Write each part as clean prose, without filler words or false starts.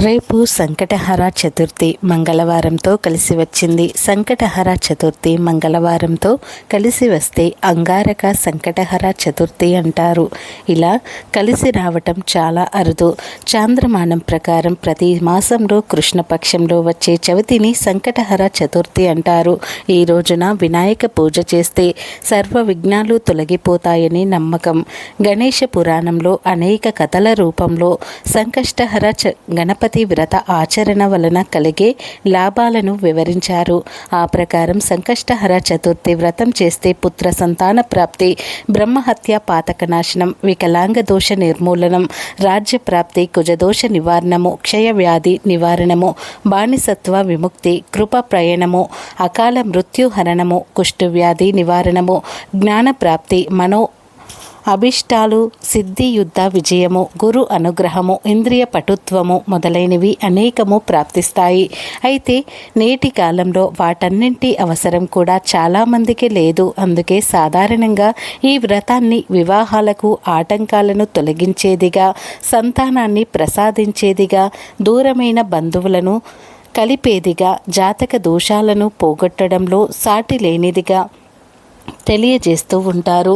రేపు సంకటహర చతుర్థి మంగళవారంతో కలిసి వచ్చింది. సంకటహర చతుర్థి మంగళవారంతో కలిసి వస్తే అంగారక సంకటహర చతుర్థి అంటారు. ఇలా కలిసి రావటం చాలా అరుదు. చాంద్రమానం ప్రకారం ప్రతి మాసంలో కృష్ణపక్షంలో వచ్చే చవితిని సంకటహర చతుర్థి అంటారు. ఈ రోజున వినాయక పూజ చేస్తే సర్వ విఘ్నాలు తొలగిపోతాయని నమ్మకం. గణేష పురాణంలో అనేక కథల రూపంలో సంకష్టహర గణపతి వ్రత ఆచరణ వలన కలిగే లాభాలను వివరించారు. ఆ ప్రకారం సంకష్టహర చతుర్థి వ్రతం చేస్తే పుత్ర సంతాన ప్రాప్తి, బ్రహ్మహత్య పాతకనాశనం, వికలాంగ దోష నిర్మూలనం, రాజ్య ప్రాప్తి, కుజదోష నివారణము, క్షయవ్యాధి నివారణము, బానిసత్వ విముక్తి, కృప ప్రయాణము, అకాల మృత్యుహరణము, కుష్ఠవ్యాధి నివారణము, జ్ఞానప్రాప్తి, మనో అభిష్టాలు, సిద్ధి, యుద్ధ విజయము, గురు అనుగ్రహము, ఇంద్రియ పటుత్వము మొదలైనవి అనేకము ప్రాప్తిస్తాయి. అయితే నేటి కాలంలో వాటన్నింటి అవసరం కూడా చాలామందికి లేదు. అందుకే సాధారణంగా ఈ వ్రతాన్ని వివాహాలకు ఆటంకాలను తొలగించేదిగా, సంతానాన్ని ప్రసాదించేదిగా, దూరమైన బంధువులను కలిపేదిగా, జాతక దోషాలను పోగొట్టడంలో సాటి లేనిదిగా తెలియజేస్తూ ఉంటారు.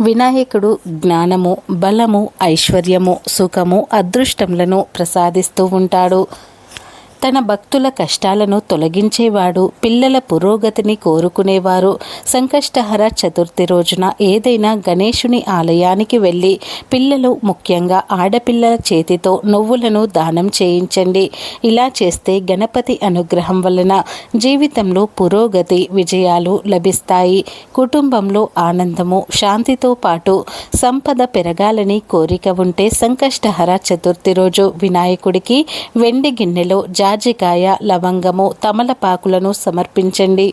వినాయకుడు జ్ఞానము, బలము, ఐశ్వర్యము, సుఖము, అదృష్టములను ప్రసాదిస్తూ ఉంటాడు. తన భక్తుల కష్టాలను తొలగించేవాడు. పిల్లల పురోగతిని కోరుకునేవారు. సంకష్టహర చతుర్థి రోజున ఏదైనా గణేశుని ఆలయానికి వెళ్ళి పిల్లలు, ముఖ్యంగా ఆడపిల్లల చేతితో నువ్వులను దానం చేయించండి. ఇలా చేస్తే గణపతి అనుగ్రహం వలన జీవితంలో పురోగతి, విజయాలు లభిస్తాయి. కుటుంబంలో ఆనందము, శాంతితో పాటు సంపద పెరగాలని కోరిక ఉంటే సంకష్టహర చతుర్థి రోజు వినాయకుడికి వెండి గిన్నెలో జాజికాయ, లవంగము, తమలపాకులను సమర్పించండి.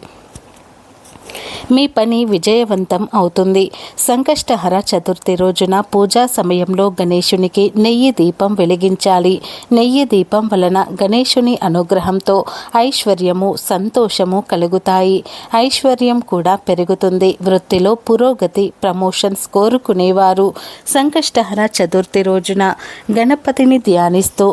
మీ పని విజయవంతం అవుతుంది. సంకష్టహర చతుర్థి రోజున పూజా సమయంలో గణేశునికి నెయ్యి దీపం వెలిగించాలి. నెయ్యి దీపం వలన గణేశుని అనుగ్రహంతో ఐశ్వర్యము, సంతోషము కలుగుతాయి. ఐశ్వర్యం కూడా పెరుగుతుంది. వృత్తిలో పురోగతి, ప్రమోషన్స్ కోరుకునేవారు సంకష్టహర చతుర్థి రోజున గణపతిని ధ్యానిస్తూ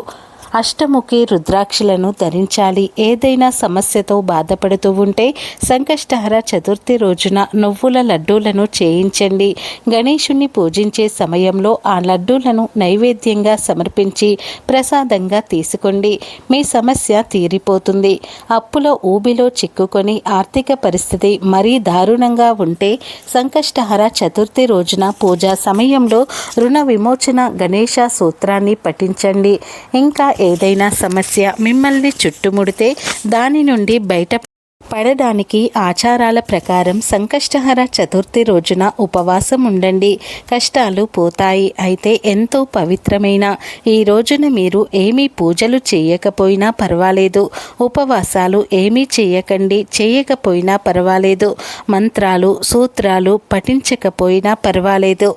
అష్టముఖి రుద్రాక్షలను ధరించాలి. ఏదైనా సమస్యతో బాధపడుతూ ఉంటే సంకష్టహర చతుర్థి రోజున నువ్వుల లడ్డూలను చేయించండి. గణేశుని పూజించే సమయంలో ఆ లడ్డూలను నైవేద్యంగా సమర్పించి ప్రసాదంగా తీసుకోండి. మీ సమస్య తీరిపోతుంది. అప్పుల ఊబిలో చిక్కుకొని ఆర్థిక పరిస్థితి మరీ దారుణంగా ఉంటే సంకష్టహర చతుర్థి రోజున పూజా సమయంలో రుణ విమోచన గణేశ సూత్రాన్ని పఠించండి. ఇంకా ఏదైనా సమస్య మిమ్మల్ని చుట్టుముడితే దాని నుండి బయట పడడానికి ఆచారాల ప్రకారం సంకష్టహర చతుర్థి రోజున ఉపవాసం ఉండండి. కష్టాలు పోతాయి. అయితే ఎంతో పవిత్రమైన ఈ రోజున మీరు ఏమీ పూజలు చేయకపోయినా పర్వాలేదు. ఉపవాసాలు ఏమీ చేయకండి. చేయకపోయినా పర్వాలేదు. మంత్రాలు, సూత్రాలు పఠించకపోయినా పర్వాలేదు.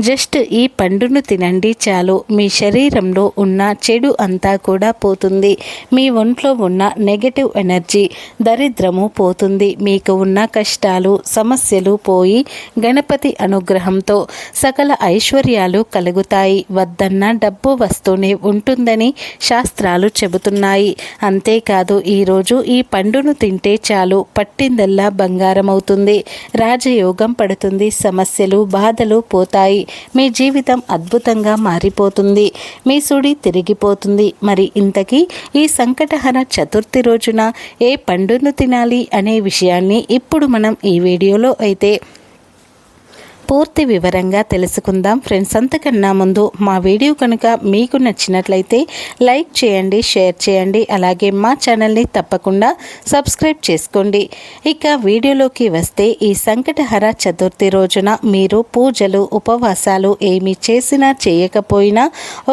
జస్ట్ ఈ పండును తినండి చాలు. మీ శరీరంలో ఉన్న చెడు అంతా కూడా పోతుంది. మీ ఒంట్లో ఉన్న నెగటివ్ ఎనర్జీ, దరిద్రము పోతుంది. మీకు ఉన్న కష్టాలు, సమస్యలు పోయి గణపతి అనుగ్రహంతో సకల ఐశ్వర్యాలు కలుగుతాయి. వద్దన్న డబ్బు వస్తూనే ఉంటుందని శాస్త్రాలు చెబుతున్నాయి. అంతేకాదు ఈరోజు ఈ పండును తింటే చాలు, పట్టిందల్లా బంగారం అవుతుంది. రాజయోగం పడుతుంది. సమస్యలు, బాధలు పోతాయి. మీ జీవితం అద్భుతంగా మారిపోతుంది. మీ సుడి తిరిగిపోతుంది. మరి ఇంతకీ ఈ సంకటహర చతుర్థి రోజున ఏ పండును తినాలి అనే విషయాన్ని ఇప్పుడు మనం ఈ వీడియోలో అయితే పూర్తి వివరంగా తెలుసుకుందాం. ఫ్రెండ్స్, అంతకన్నా ముందు మా వీడియో కనుక మీకు నచ్చినట్లయితే లైక్ చేయండి, షేర్ చేయండి. అలాగే మా ఛానల్ని తప్పకుండా సబ్స్క్రైబ్ చేసుకోండి. ఇక వీడియోలోకి వస్తే ఈ సంకటహర చతుర్థి రోజున మీరు పూజలు, ఉపవాసాలు ఏమి చేసినా చేయకపోయినా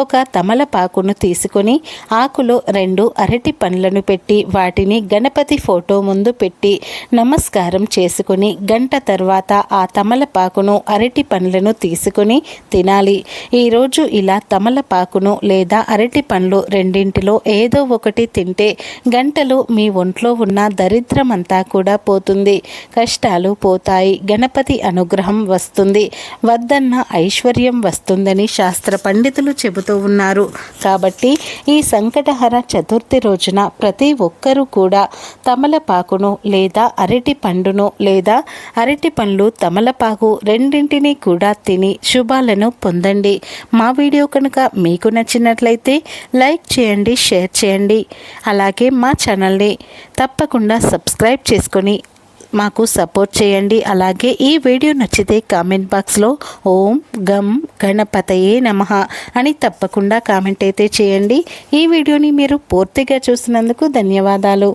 ఒక తమలపాకును తీసుకొని ఆకులో 2 అరటి పండ్లను పెట్టి వాటిని గణపతి ఫోటో ముందు పెట్టి నమస్కారం చేసుకుని గంట తర్వాత ఆ తమలపాకును అరటి పండ్లను తీసుకొని తినాలి. ఈరోజు ఇలా తమలపాకును లేదా అరటి పండ్లు రెండింటిలో ఏదో ఒకటి తింటే గంటలో మీ ఒంట్లో ఉన్న దరిద్రమంతా కూడా పోతుంది, కష్టాలు పోతాయి, గణపతి అనుగ్రహం వస్తుంది, వద్దన్న ఐశ్వర్యం వస్తుందని శాస్త్ర పండితులు చెబుతూ ఉన్నారు. కాబట్టి ఈ సంకటహర చతుర్థి రోజున ప్రతి ఒక్కరూ కూడా తమలపాకును లేదా అరటి పండును లేదా అరటి పండ్లు తమలపాకు రెండింటినీ కూడా తిని శుభాలను పొందండి. మా వీడియో కనుక మీకు నచ్చినట్లయితే లైక్ చేయండి, షేర్ చేయండి. అలాగే మా ఛానల్ని తప్పకుండా సబ్స్క్రైబ్ చేసుకొని మాకు సపోర్ట్ చేయండి. అలాగే ఈ వీడియో నచ్చితే కామెంట్ బాక్స్లో ఓం గం గణపతయే నమః అని తప్పకుండా కామెంట్ అయితే చేయండి. ఈ వీడియోని మీరు పూర్తిగా చూసినందుకు ధన్యవాదాలు.